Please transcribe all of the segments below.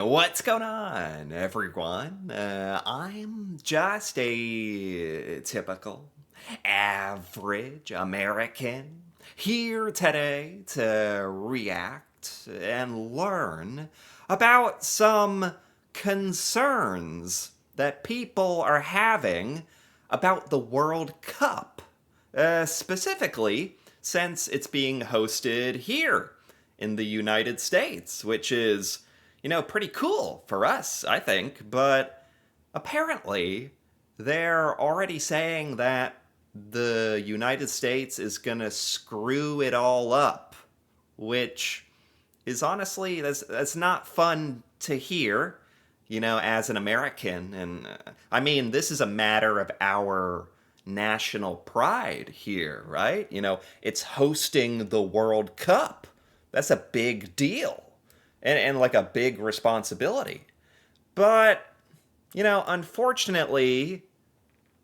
What's going on, everyone? I'm just a typical, average American here today to react and learn about some concerns that people are having about the World Cup. Specifically, since it's being hosted here in the United States, which is, pretty cool for us, I think. But apparently, they're already saying that the United States is gonna screw it all up, which is honestly, that's not fun to hear, as an American. And I mean, this is a matter of our national pride here, right? It's hosting the World Cup. That's a big deal and like a big responsibility. But, unfortunately,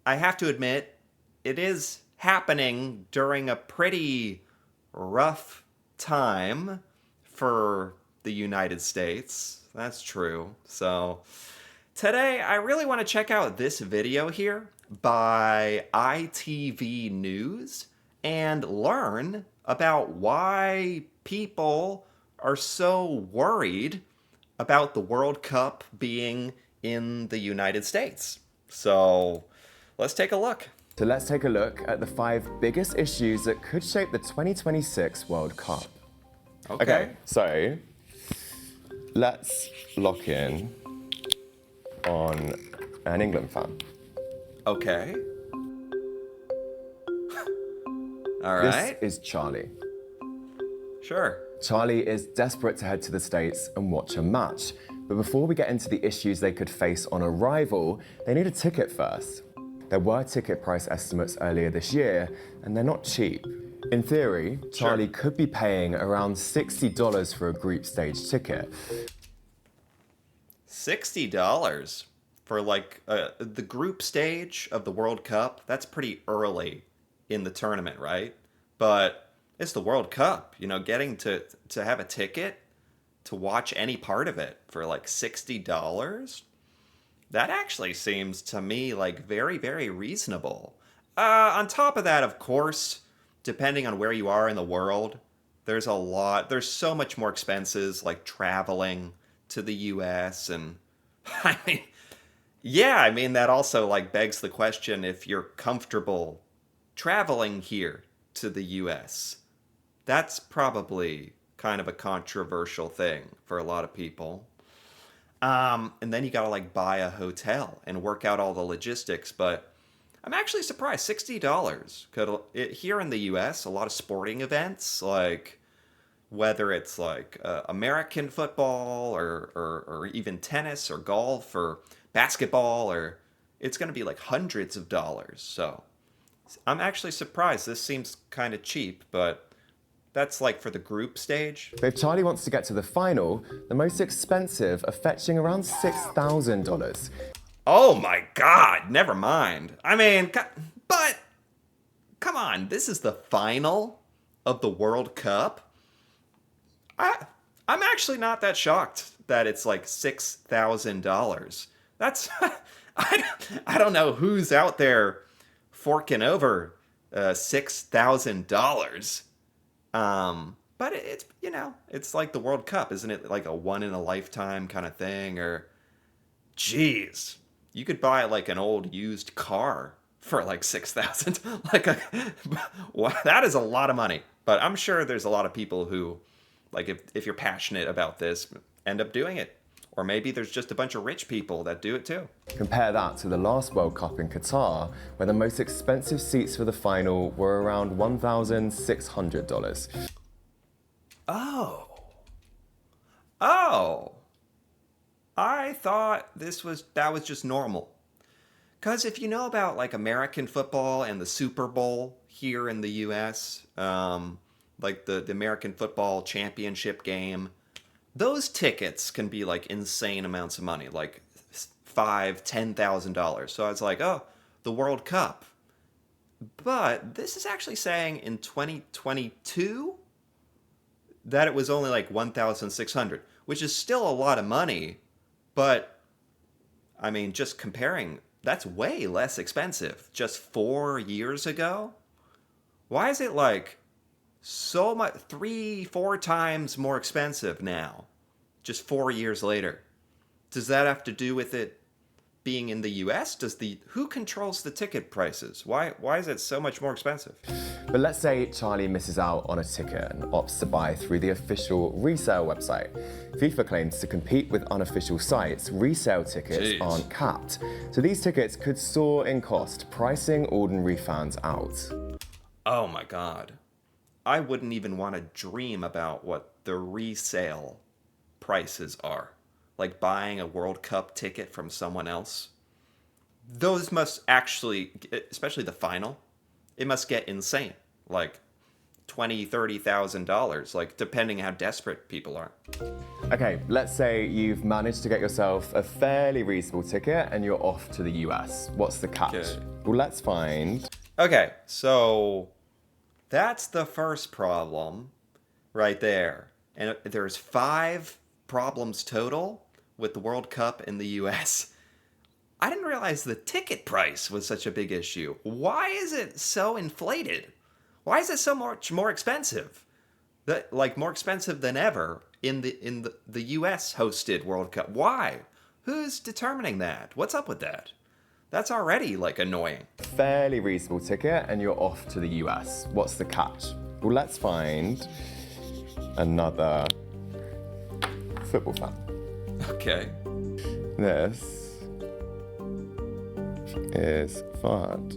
I have to admit, it is happening during a pretty rough time for the United States. That's true. So, today I really want to check out this video here by ITV News and learn about why people are so worried about the World Cup being in the United States. So, let's take a look. So let's take a look at the 5 biggest issues that could shape the 2026 World Cup. Okay, so let's lock in on an England fan. Okay. All This right. is Charlie. Sure. Charlie is desperate to head to the States and watch a match. But before we get into the issues they could face on arrival, they need a ticket first. There were ticket price estimates earlier this year, and they're not cheap. In theory, Charlie could be paying around $60 for a group stage ticket. $60 for like the group stage of the World Cup. That's pretty early in the tournament, right? But it's the World Cup, getting to have a ticket to watch any part of it for like $60. That actually seems to me like very, very reasonable. On top of that, of course, depending on where you are in the world, there's so much more expenses like traveling to the US. And I mean, yeah, I mean, that also like begs the question if you're comfortable traveling here to the US. That's probably kind of a controversial thing for a lot of people. And then you gotta like buy a hotel and work out all the logistics. But I'm actually surprised $60 could here in the U.S. a lot of sporting events like whether it's like American football or even tennis or golf or basketball or it's gonna be like hundreds of dollars. So I'm actually surprised. This seems kind of cheap, but that's like for the group stage. But if Charlie wants to get to the final, the most expensive are fetching around $6,000. Oh my God, never mind. I mean, but come on, this is the final of the World Cup. I'm actually not that shocked that it's like $6,000. That's I don't know who's out there forking over $6,000. But it's it's like the World Cup, isn't it? Like a one in a lifetime kind of thing, or geez, you could buy like an old used car for like 6,000. Like wow, that is a lot of money. But I'm sure there's a lot of people who, like, if you're passionate about this, end up doing it. Or maybe there's just a bunch of rich people that do it too. Compare that to the last World Cup in Qatar, where the most expensive seats for the final were around $1,600. Oh. Oh. I thought that was just normal. Cause if you know about like American football and the Super Bowl here in the US, like the American football championship game, those tickets can be like insane amounts of money, like $5,000, $10,000. So I was like, oh, the World Cup. But this is actually saying in 2022 that it was only like 1,600, which is still a lot of money, But I mean, just comparing, that's way less expensive. Just 4 years ago? Why is it like so much, three, four times more expensive now? Just 4 years later. Does that have to do with it being in the US? Who controls the ticket prices? Why is it so much more expensive? But let's say Charlie misses out on a ticket and opts to buy through the official resale website. FIFA claims to compete with unofficial sites, resale tickets Jeez. aren't capped. So these tickets could soar in cost, pricing ordinary fans out. Oh my god. I wouldn't even want to dream about what the resale prices are. Like buying a World Cup ticket from someone else. Those must actually, especially the final, it must get insane. Like $20,000, $30,000, like depending how desperate people are. Okay, let's say you've managed to get yourself a fairly reasonable ticket and you're off to the US. What's the catch? Okay. Well, let's find. Okay, so that's the first problem right there. And there's 5 problems total with the World Cup in the US. I didn't realize the ticket price was such a big issue. Why is it so inflated? Why is it so much more expensive? Like more expensive than ever in the US hosted World Cup. Why? Who's determining that? What's up with that? That's already like annoying. Fairly reasonable ticket and you're off to the US. What's the catch? Well, let's find another football fan. Okay. This is Fahd.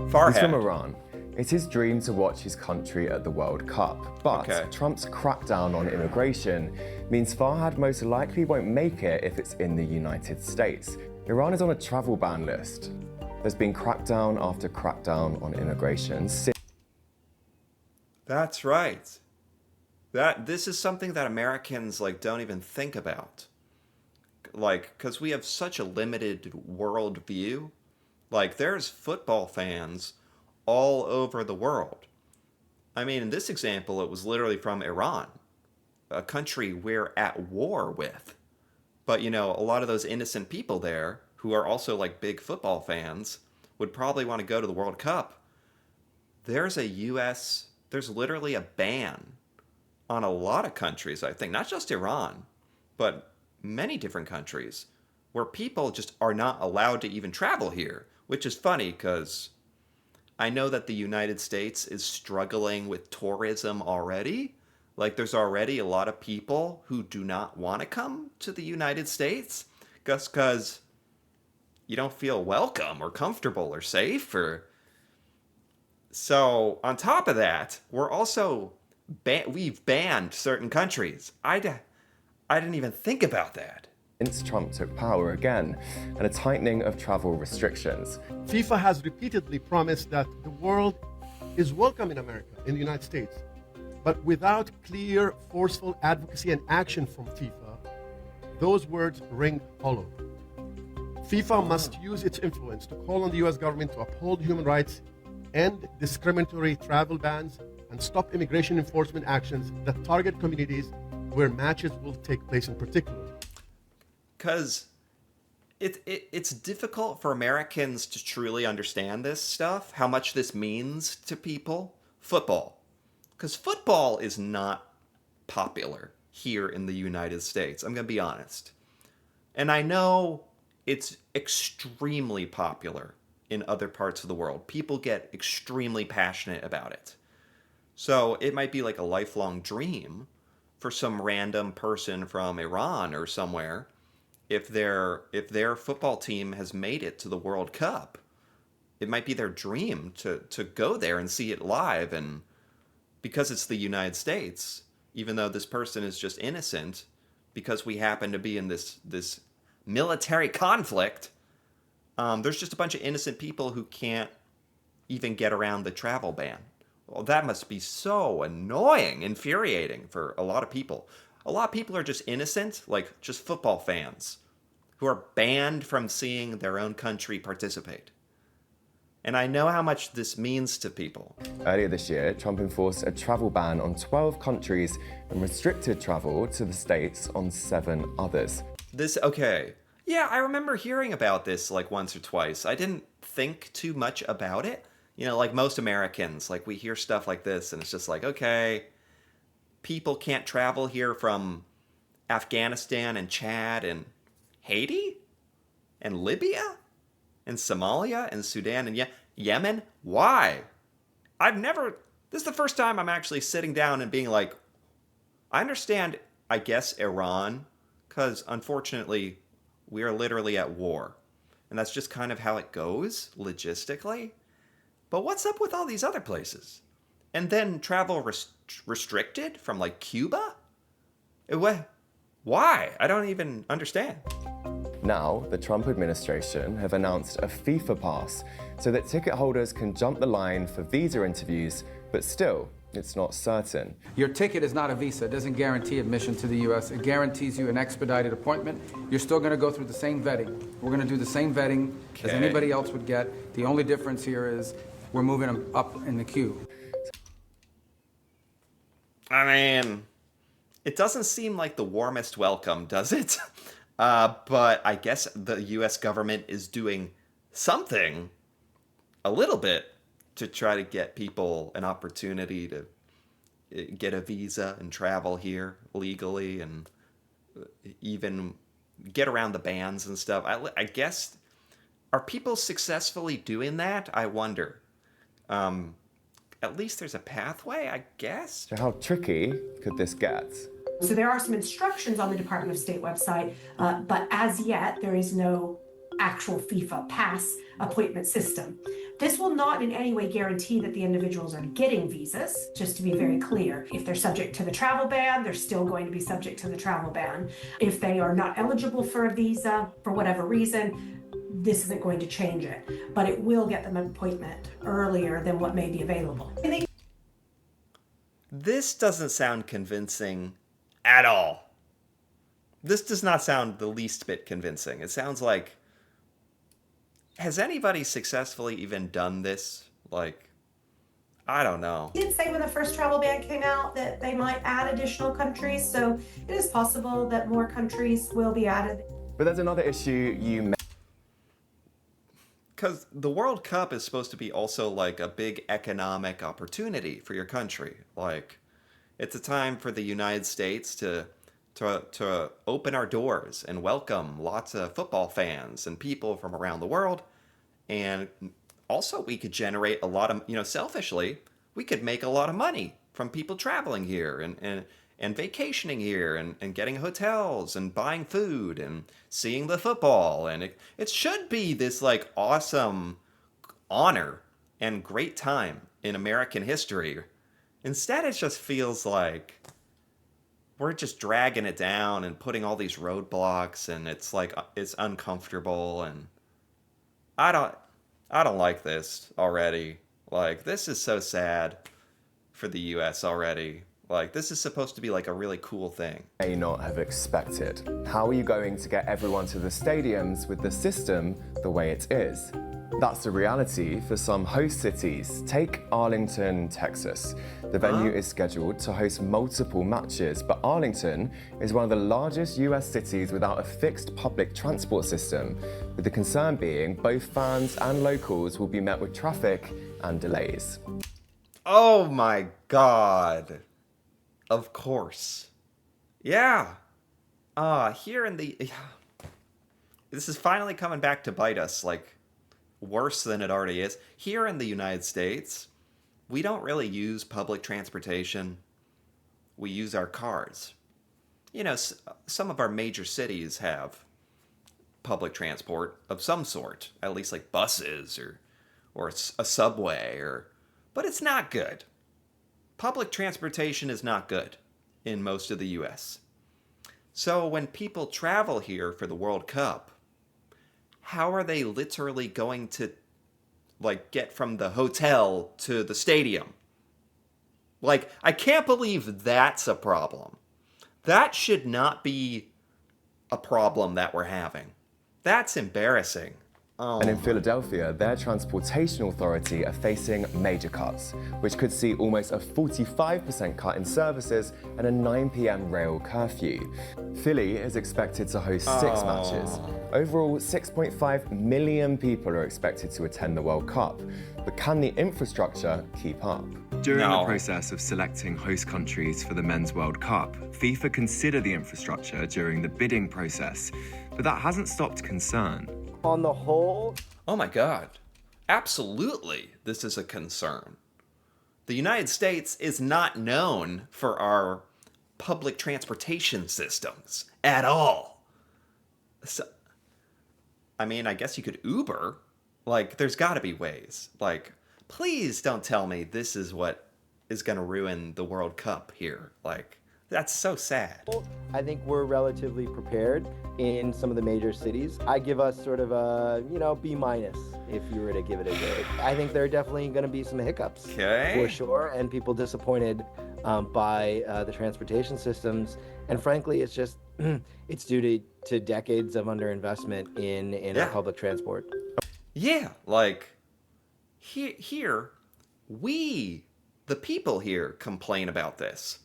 He's from Farhad. Iran. It's his dream to watch his country at the World Cup, but Okay. Trump's crackdown on immigration means Farhad most likely won't make it if it's in the United States. Iran is on a travel ban list. There's been crackdown after crackdown on immigration. That's right. This is something that Americans like don't even think about. Like, because we have such a limited world view. Like, there's football fans all over the world. I mean, in this example, it was literally from Iran, a country we're at war with. But, you know, a lot of those innocent people there, who are also like big football fans, would probably want to go to the World Cup. There's literally a ban on a lot of countries, I think, not just Iran, but many different countries, where people just are not allowed to even travel here, which is funny because I know that the United States is struggling with tourism already. Like, there's already a lot of people who do not want to come to the United States just because you don't feel welcome or comfortable or safe. So, on top of that, we're also we've banned certain countries. I didn't even think about that. Since Trump took power again, and a tightening of travel restrictions. FIFA has repeatedly promised that the world is welcome in America, in the United States. But without clear, forceful advocacy and action from FIFA, those words ring hollow. FIFA must use its influence to call on the US government to uphold human rights, end discriminatory travel bans, and stop immigration enforcement actions that target communities where matches will take place in particular. Because it's difficult for Americans to truly understand this stuff, how much this means to people. Football. Because football is not popular here in the United States. I'm going to be honest. And I know it's extremely popular in other parts of the world. People get extremely passionate about it. So it might be like a lifelong dream for some random person from Iran or somewhere if their football team has made it to the World Cup. It might be their dream to go there and see it live, and because it's the United States, even though this person is just innocent, because we happen to be in this military conflict, there's just a bunch of innocent people who can't even get around the travel ban. Well, that must be so annoying, infuriating for a lot of people. A lot of people are just innocent, like just football fans, who are banned from seeing their own country participate. and I know how much this means to people. Earlier this year, Trump enforced a travel ban on 12 countries and restricted travel to the States on 7 others. Okay. Yeah, I remember hearing about this like once or twice. I didn't think too much about it. You know, like most Americans, like we hear stuff like this and it's just like, okay, people can't travel here from Afghanistan and Chad and Haiti and Libya and Somalia and Sudan and Yemen. Why? This is the first time I'm actually sitting down and being like, I understand, I guess, Iran, because unfortunately, we are literally at war. And that's just kind of how it goes, logistically. But what's up with all these other places? And then travel restricted from like Cuba? Why? I don't even understand. Now, the Trump administration have announced a FIFA pass so that ticket holders can jump the line for visa interviews, but still, it's not certain. Your ticket is not a visa. It doesn't guarantee admission to the U.S. It guarantees you an expedited appointment. You're still going to go through the same vetting. We're going to do the same vetting as anybody else would get. The only difference here is we're moving them up in the queue. I mean, it doesn't seem like the warmest welcome, does it? But I guess the U.S. government is doing something, a little bit, to try to get people an opportunity to get a visa and travel here legally and even get around the bans and stuff. I guess, are people successfully doing that? I wonder. At least there's a pathway, I guess. So how tricky could this get? So there are some instructions on the Department of State website, but as yet there is no actual FIFA pass appointment system. This will not in any way guarantee that the individuals are getting visas, just to be very clear. If they're subject to the travel ban, they're still going to be subject to the travel ban. If they are not eligible for a visa for whatever reason, this isn't going to change it, but it will get them an appointment earlier than what may be available. This doesn't sound convincing at all. This does not sound the least bit convincing. It sounds like, has anybody successfully even done this? Like, I don't know. He did say when the first travel ban came out that they might add additional countries, so it is possible that more countries will be added. But there's another issue you may. Because the World Cup is supposed to be also like a big economic opportunity for your country. Like, it's a time for the United States to open our doors and welcome lots of football fans and people from around the world. And also we could generate a lot of, selfishly, we could make a lot of money from people traveling here and vacationing here and getting hotels and buying food and seeing the football. And it should be this like awesome honor and great time in American history. Instead, it just feels like we're just dragging it down and putting all these roadblocks, and it's like it's uncomfortable, and I don't like this already. Like, this is so sad for the US already. Like, this is supposed to be like a really cool thing. May not have expected. How are you going to get everyone to the stadiums with the system the way it is? That's the reality for some host cities. Take Arlington, Texas. The venue is scheduled to host multiple matches, but Arlington is one of the largest US cities without a fixed public transport system, with the concern being both fans and locals will be met with traffic and delays. Oh my God. Of course. Yeah. Here in the... This is finally coming back to bite us, like, worse than it already is. Here in the United States, we don't really use public transportation. We use our cars. Some of our major cities have public transport of some sort, at least like buses or a subway, but it's not good. Public transportation is not good in most of the US. So when people travel here for the World Cup, how are they literally going to like get from the hotel to the stadium? Like, I can't believe that's a problem. That should not be a problem that we're having. That's embarrassing. And in Philadelphia, their transportation authority are facing major cuts, which could see almost a 45% cut in services and a 9 p.m. rail curfew. Philly is expected to host 6 matches. Overall, 6.5 million people are expected to attend the World Cup. But can the infrastructure keep up? During the process of selecting host countries for the Men's World Cup, FIFA considered the infrastructure during the bidding process, but that hasn't stopped concern. On the whole, Oh my God. Absolutely, this is a concern. The United States is not known for our public transportation systems at all. So, I mean, I guess you could Uber. Like, there's got to be ways. Like, please don't tell me this is what is going to ruin the World Cup here. Like, that's so sad. I think we're relatively prepared in some of the major cities. I give us sort of a, B- if you were to give it a grade. I think there are definitely going to be some hiccups for sure, and people disappointed by the transportation systems. And frankly, it's just, it's due to decades of underinvestment in our public transport. Yeah, like, here, we, the people here, complain about this.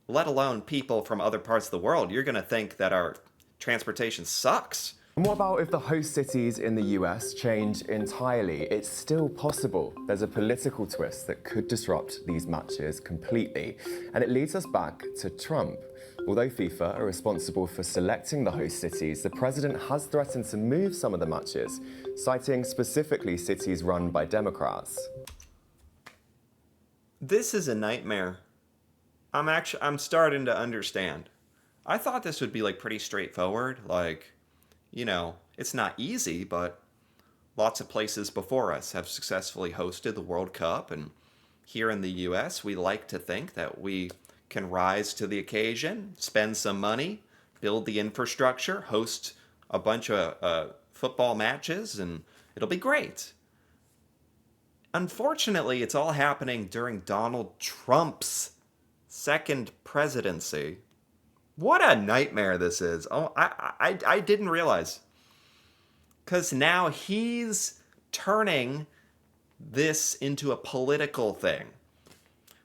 Let alone people from other parts of the world. You're going to think that our transportation sucks. And what about if the host cities in the US change entirely? It's still possible. There's a political twist that could disrupt these matches completely. And it leads us back to Trump. Although FIFA are responsible for selecting the host cities, the president has threatened to move some of the matches, citing specifically cities run by Democrats. This is a nightmare. I'm starting to understand. I thought this would be like pretty straightforward. Like, it's not easy, but lots of places before us have successfully hosted the World Cup. And here in the US, we like to think that we can rise to the occasion, spend some money, build the infrastructure, host a bunch of football matches, and it'll be great. Unfortunately, it's all happening during Donald Trump's second presidency. What a nightmare this is. Oh, I didn't realize. Because now he's turning this into a political thing.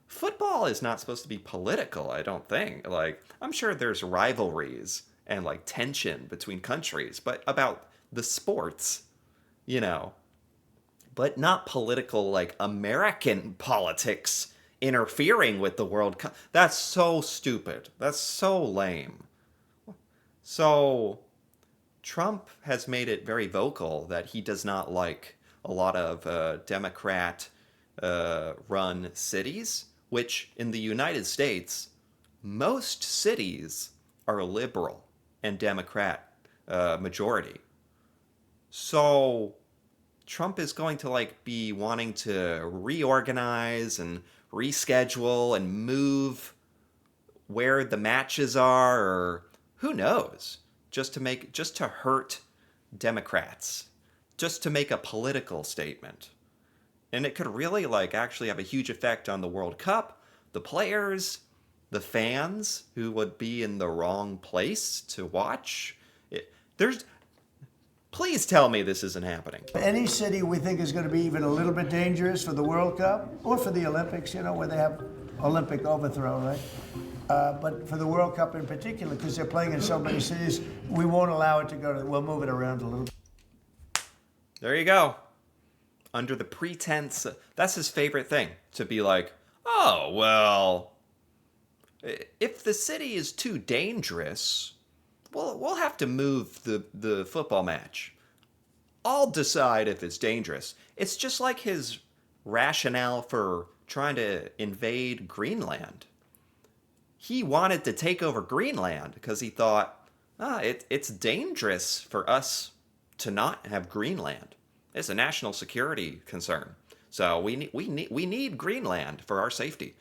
Football is not supposed to be political, I don't think. Like, I'm sure there's rivalries and like tension between countries, but about the sports, but not political, like American politics interfering with the World Cup. That's so stupid. That's so lame. So Trump has made it very vocal that he does not like a lot of Democrat run cities, which in the United States, most cities are liberal and Democrat majority. So Trump is going to be wanting to reorganize and reschedule and move where the matches are, or who knows, just to hurt Democrats, just to make a political statement. And it could really actually have a huge effect on the World Cup, the players, the fans who would be in the wrong place to watch. Please tell me this isn't happening. Any city we think is going to be even a little bit dangerous for the World Cup or for the Olympics, where they have Olympic overthrow, right? But for the World Cup in particular, because they're playing in so many cities, we won't allow it to go we'll move it around a little bit. There you go. Under the pretense, that's his favorite thing, to be like, oh, well, if the city is too dangerous, we'll have to move the football match. I'll decide if it's dangerous. It's just like his rationale for trying to invade Greenland. He wanted to take over Greenland because he thought, it's dangerous for us to not have Greenland. It's a national security concern. So we need Greenland for our safety.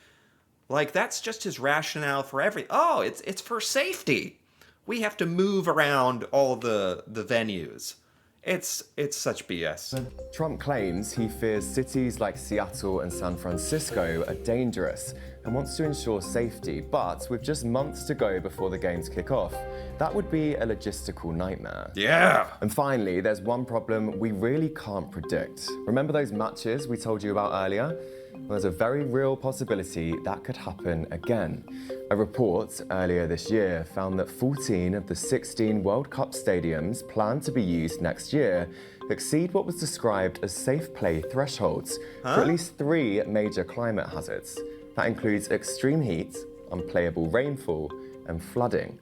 That's just his rationale for it's for safety. We have to move around all the venues. It's such BS. Trump claims he fears cities like Seattle and San Francisco are dangerous and wants to ensure safety, but with just months to go before the games kick off, that would be a logistical nightmare. Yeah. And finally, there's one problem we really can't predict. Remember those matches we told you about earlier? Well, there's a very real possibility that could happen again. A report earlier this year found that 14 of the 16 World Cup stadiums planned to be used next year exceed what was described as safe play thresholds for at least 3 major climate hazards. That includes extreme heat, unplayable rainfall, and flooding.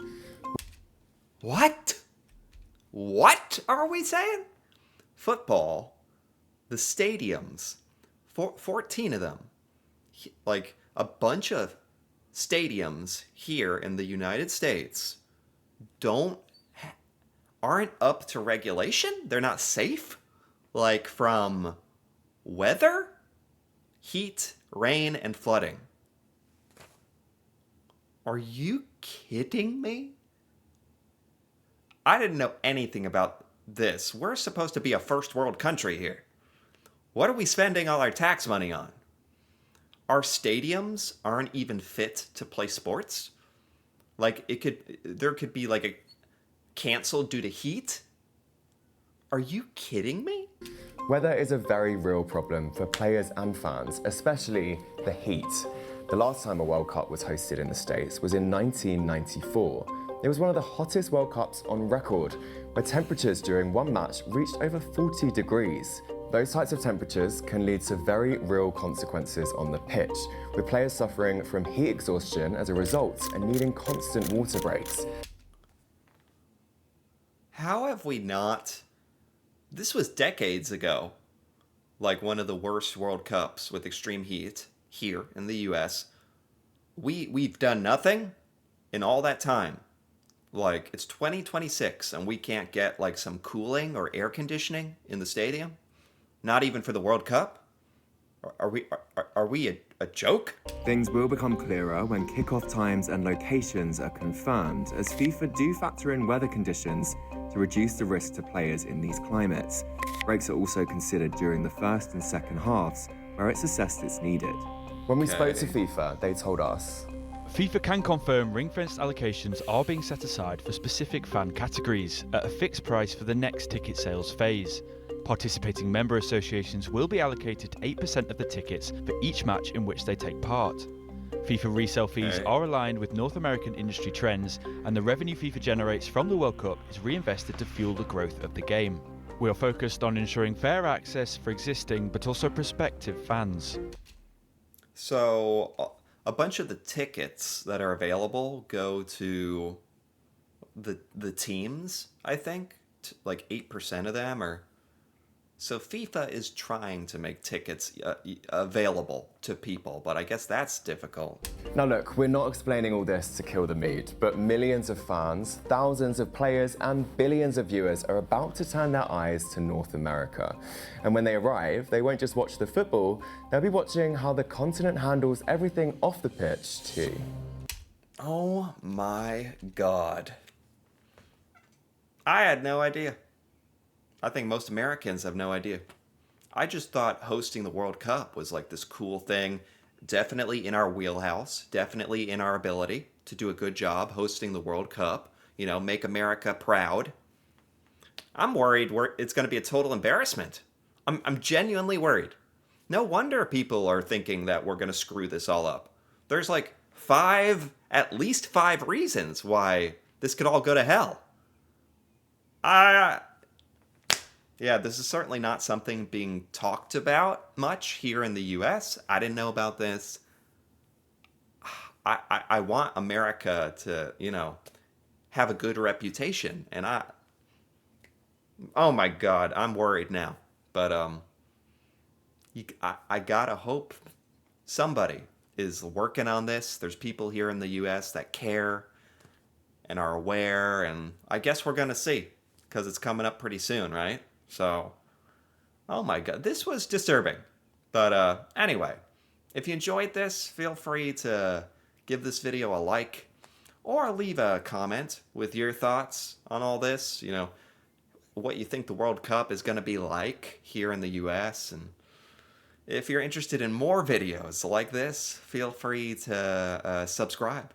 What? What are we saying? Football, the stadiums, 14 of them, like a bunch of stadiums here in the United States aren't up to regulation? They're not safe? Like from weather, heat, rain, and flooding. Are you kidding me? I didn't know anything about this. We're supposed to be a first world country here. What are we spending all our tax money on? Our stadiums aren't even fit to play sports? Like there could be like a canceled due to heat? Are you kidding me? Weather is a very real problem for players and fans, especially the heat. The last time a World Cup was hosted in the States was in 1994. It was one of the hottest World Cups on record, where temperatures during one match reached over 40 degrees. Those types of temperatures can lead to very real consequences on the pitch, with players suffering from heat exhaustion as a result and needing constant water breaks. How have we not? This was decades ago. Like one of the worst World Cups with extreme heat here in the US. We've done nothing in all that time. Like, it's 2026 and we can't get like some cooling or air conditioning in the stadium? Not even for the World Cup? Are we a joke? Things will become clearer when kickoff times and locations are confirmed, as FIFA do factor in weather conditions to reduce the risk to players in these climates. Breaks are also considered during the first and second halves, where it's assessed it's needed. When we spoke to FIFA, they told us, FIFA can confirm ring-fenced allocations are being set aside for specific fan categories at a fixed price for the next ticket sales phase. Participating member associations will be allocated 8% of the tickets for each match in which they take part. FIFA resale fees are aligned with North American industry trends, and the revenue FIFA generates from the World Cup is reinvested to fuel the growth of the game. We are focused on ensuring fair access for existing but also prospective fans. So, a bunch of the tickets that are available go to the teams, I think. Like 8% of them are... So FIFA is trying to make tickets available to people, but I guess that's difficult. Now look, we're not explaining all this to kill the mood, but millions of fans, thousands of players, and billions of viewers are about to turn their eyes to North America. And when they arrive, they won't just watch the football, they'll be watching how the continent handles everything off the pitch too. Oh my God. I had no idea. I think most Americans have no idea. I just thought hosting the World Cup was like this cool thing, definitely in our wheelhouse, definitely in our ability to do a good job hosting the World Cup, you know, make America proud. I'm worried it's going to be a total embarrassment. I'm genuinely worried. No wonder people are thinking that we're going to screw this all up. There's like at least five reasons why this could all go to hell. Yeah, this is certainly not something being talked about much here in the US. I didn't know about this. I want America to, you know, have a good reputation. And oh my God, I'm worried now. But I gotta hope somebody is working on this. There's people here in the US that care and are aware. And I guess we're gonna see, because it's coming up pretty soon, right? So, oh my God, this was disturbing. But anyway, if you enjoyed this, feel free to give this video a like or leave a comment with your thoughts on all this. You know, what you think the World Cup is going to be like here in the US. And if you're interested in more videos like this, feel free to subscribe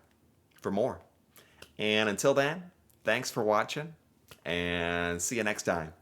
for more. And until then, thanks for watching, and see you next time.